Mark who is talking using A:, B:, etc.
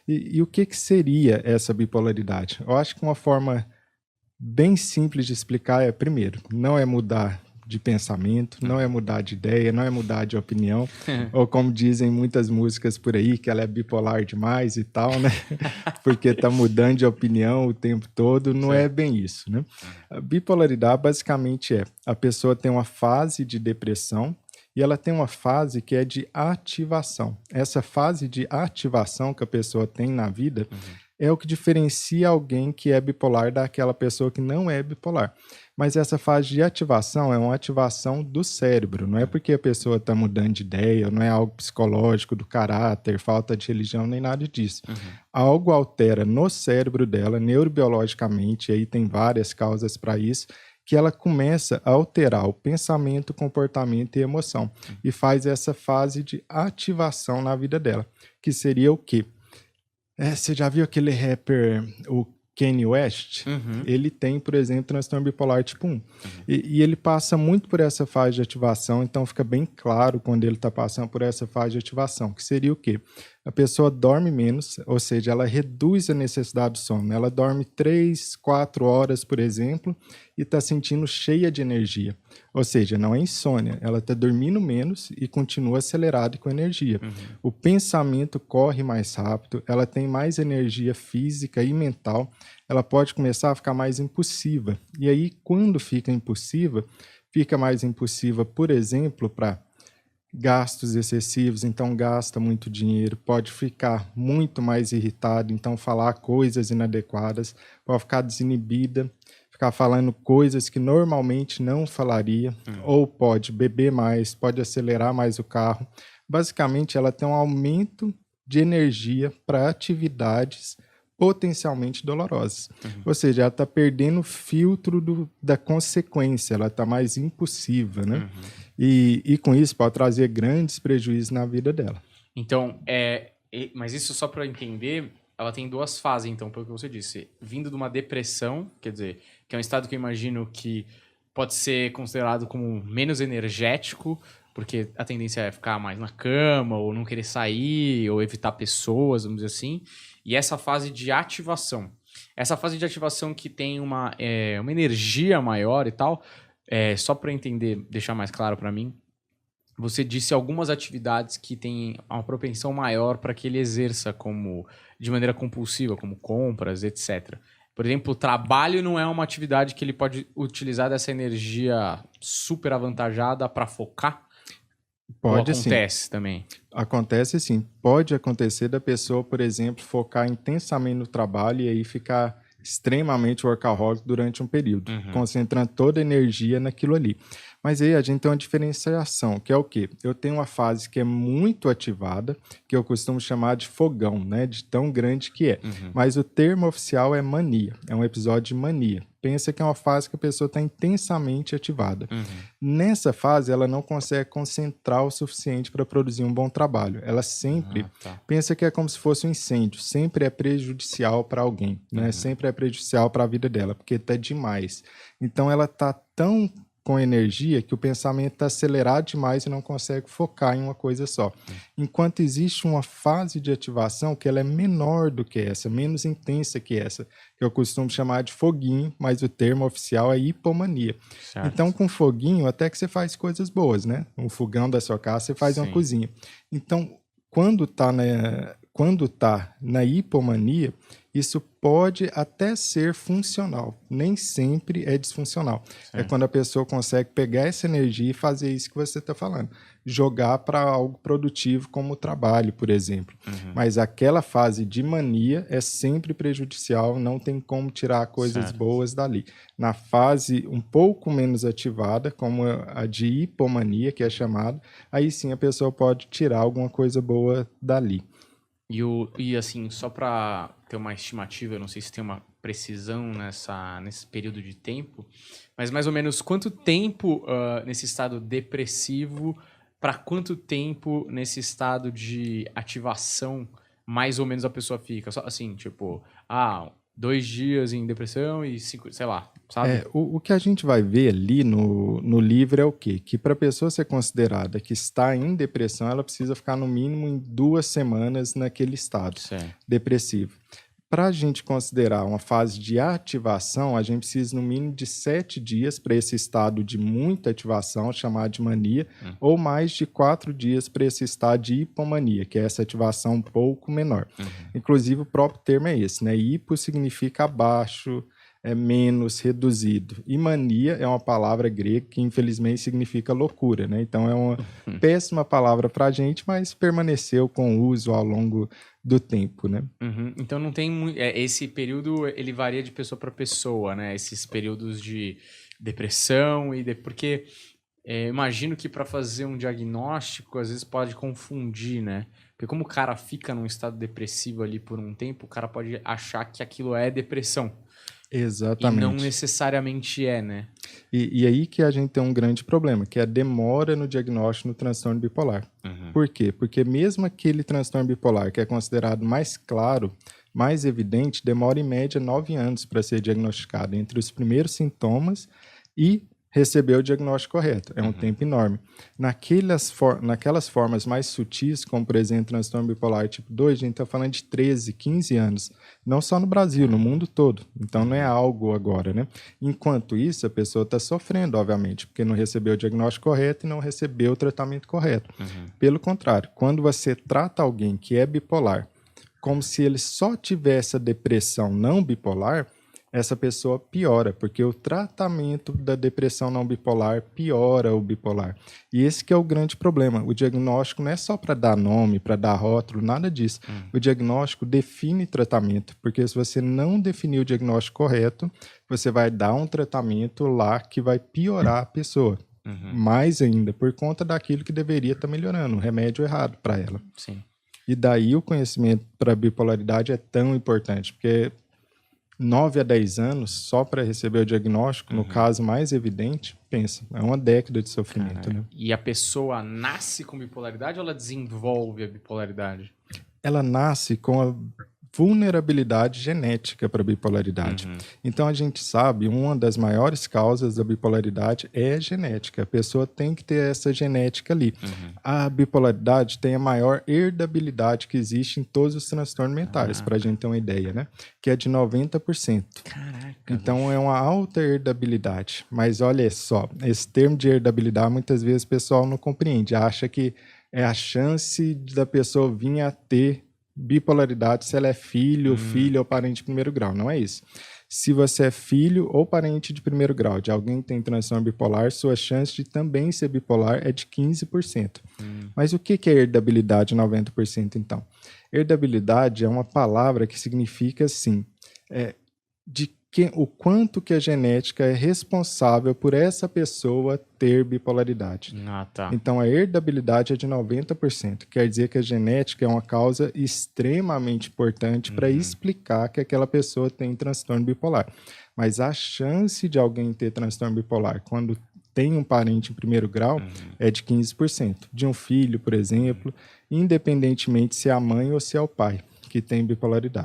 A: E o que que seria essa bipolaridade? Eu acho que uma forma bem simples de explicar é, primeiro, não é mudar de pensamento, não é mudar de ideia, não é mudar de opinião, ou como dizem muitas músicas por aí, que ela é bipolar demais e tal, né? Porque tá mudando de opinião o tempo todo, não é
B: Certo.
A: bem isso, né? A bipolaridade basicamente é, a pessoa tem uma fase de depressão e ela tem uma fase que é de ativação. Essa fase de ativação que a pessoa tem na vida é o que diferencia alguém que é bipolar daquela pessoa que não é bipolar. Mas essa fase de ativação é uma ativação do cérebro, não é porque a pessoa está mudando de ideia, não é algo psicológico, do caráter, falta de religião, nem nada disso. Algo altera no cérebro dela, neurobiologicamente, e aí tem várias causas para isso, que ela começa a alterar o pensamento, comportamento e emoção. E faz essa fase de ativação na vida dela, que seria o quê? Você já viu aquele rapper, o Kanye West? Ele tem, por exemplo, transtorno bipolar tipo 1. E ele passa muito por essa fase de ativação, então fica bem claro quando ele está passando por essa fase de ativação, que seria o quê? A pessoa dorme menos, ou seja, ela reduz a necessidade do sono. Ela dorme 3, 4 horas, por exemplo, e está sentindo cheia de energia. Ou seja, não é insônia, ela está dormindo menos e continua acelerada e com energia. O pensamento corre mais rápido, ela tem mais energia física e mental, ela pode começar a ficar mais impulsiva. E aí, quando fica mais impulsiva, por exemplo, para gastos excessivos, então gasta muito dinheiro, pode ficar muito mais irritado, então falar coisas inadequadas, pode ficar desinibida, ficar falando coisas que normalmente não falaria, ou pode beber mais, pode acelerar mais o carro. Basicamente, ela tem um aumento de energia para atividades potencialmente dolorosas. Ou seja, ela está perdendo o filtro da consequência, ela está mais impulsiva, né? E com isso pode trazer grandes prejuízos na vida dela.
B: Então, mas isso só para entender, ela tem duas fases, então, pelo que você disse. Vindo de uma depressão, quer dizer, que é um estado que eu imagino que pode ser considerado como menos energético, porque a tendência é ficar mais na cama, ou não querer sair, ou evitar pessoas, vamos dizer assim. E essa fase de ativação. Essa fase de ativação que tem uma energia maior e tal, só para entender, deixar mais claro para mim, você disse algumas atividades que têm uma propensão maior para que ele exerça de maneira compulsiva, como compras, etc. Por exemplo, o trabalho não é uma atividade que ele pode utilizar dessa energia super avantajada para focar? Ou
A: Pode sim.
B: acontece também?
A: Acontece sim. Pode acontecer da pessoa, por exemplo, focar intensamente no trabalho e aí ficar extremamente workaholic durante um período, concentrando toda a energia naquilo ali. Mas aí a gente tem uma diferenciação, que é o quê? Eu tenho uma fase que é muito ativada, que eu costumo chamar de fogão, né? De tão grande que é. Mas o termo oficial é mania, é um episódio de mania. Pensa que é uma fase que a pessoa está intensamente ativada. Nessa fase, ela não consegue concentrar o suficiente para produzir um bom trabalho. Ela sempre pensa que é como se fosse um incêndio, sempre é prejudicial para alguém, né? Sempre é prejudicial para a vida dela, porque está demais. Então, ela está tão com energia que o pensamento está acelerado demais e não consegue focar em uma coisa só. Enquanto existe uma fase de ativação que ela é menor do que essa, menos intensa que essa, que eu costumo chamar de foguinho, mas o termo oficial é hipomania.
B: Certo.
A: Então, com foguinho, até que você faz coisas boas, né? Um fogão da sua casa, você faz uma cozinha. Então, quando tá na hipomania, isso pode até ser funcional, nem sempre é disfuncional. É quando a pessoa consegue pegar essa energia e fazer isso que você está falando, jogar para algo produtivo como o trabalho, por exemplo. Mas aquela fase de mania é sempre prejudicial, não tem como tirar coisas boas dali. Na fase um pouco menos ativada, como a de hipomania, que é chamada, aí sim a pessoa pode tirar alguma coisa boa dali.
B: E assim, só para ter uma estimativa, eu não sei se tem uma precisão nesse período de tempo, mas mais ou menos quanto tempo nesse estado depressivo, para quanto tempo nesse estado de ativação, mais ou menos a pessoa fica? Só assim, tipo, 2 dias em depressão e 5, sei lá, sabe?
A: O que a gente vai ver ali no livro é o quê? Que para a pessoa ser considerada que está em depressão, ela precisa ficar no mínimo em 2 semanas naquele estado
B: Certo.
A: depressivo. Para a gente considerar uma fase de ativação, a gente precisa no mínimo de 7 dias para esse estado de muita ativação, chamado de mania, ou mais de 4 dias para esse estado de hipomania, que é essa ativação um pouco menor. Inclusive, o próprio termo é esse, né? Hipo significa abaixo, é menos, reduzido. E mania é uma palavra grega que, infelizmente, significa loucura, né? Então, é uma péssima palavra para a gente, mas permaneceu com o uso ao longo do tempo, né?
B: Então não tem muito. Esse período ele varia de pessoa para pessoa, né? Esses períodos de depressão porque imagino que para fazer um diagnóstico às vezes pode confundir, né? Porque como o cara fica num estado depressivo ali por um tempo, o cara pode achar que aquilo é depressão.
A: Exatamente.
B: E não necessariamente é, né?
A: E aí que a gente tem um grande problema, que é a demora no diagnóstico no transtorno bipolar. Por quê? Porque mesmo aquele transtorno bipolar que é considerado mais claro, mais evidente, demora em média 9 anos para ser diagnosticado entre os primeiros sintomas e receber o diagnóstico correto. É um tempo enorme. Naquelas formas mais sutis, como por exemplo transtorno bipolar tipo 2, a gente está falando de 13, 15 anos. Não só no Brasil, no mundo todo. Então não é algo agora, né? Enquanto isso, a pessoa está sofrendo, obviamente, porque não recebeu o diagnóstico correto e não recebeu o tratamento correto. Pelo contrário, quando você trata alguém que é bipolar como se ele só tivesse a depressão não bipolar, essa pessoa piora, porque o tratamento da depressão não bipolar piora o bipolar. E esse que é o grande problema. O diagnóstico não é só para dar nome, para dar rótulo, nada disso. O diagnóstico define tratamento, porque se você não definir o diagnóstico correto, você vai dar um tratamento lá que vai piorar a pessoa. Mais ainda, por conta daquilo que deveria estar melhorando, o remédio errado para ela.
B: Sim.
A: E daí o conhecimento para bipolaridade é tão importante, porque 9 a 10 anos só para receber o diagnóstico, no caso mais evidente, pensa, é uma década de sofrimento. Né?
B: E a pessoa nasce com bipolaridade ou ela desenvolve a bipolaridade?
A: Ela nasce com a vulnerabilidade genética para a bipolaridade. Então a gente sabe, uma das maiores causas da bipolaridade é genética. A pessoa tem que ter essa genética ali. A bipolaridade tem a maior herdabilidade que existe em todos os transtornos mentais, para a gente ter uma ideia, né? Que é de 90%.
B: Caraca.
A: Então é uma alta herdabilidade. Mas olha só, esse termo de herdabilidade muitas vezes o pessoal não compreende. Acha que é a chance da pessoa vir a ter bipolaridade se ela é filho ou parente de primeiro grau. Não é isso. Se você é filho ou parente de primeiro grau de alguém que tem transtorno bipolar, sua chance de também ser bipolar é de 15%. Mas o que é herdabilidade 90% então? Herdabilidade é uma palavra que significa assim, o quanto que a genética é responsável por essa pessoa ter bipolaridade.
B: Tá.
A: Então, a herdabilidade é de 90%. Quer dizer que a genética é uma causa extremamente importante para explicar que aquela pessoa tem transtorno bipolar. Mas a chance de alguém ter transtorno bipolar quando tem um parente em primeiro grau é de 15%. De um filho, por exemplo, independentemente se é a mãe ou se é o pai que tem bipolaridade.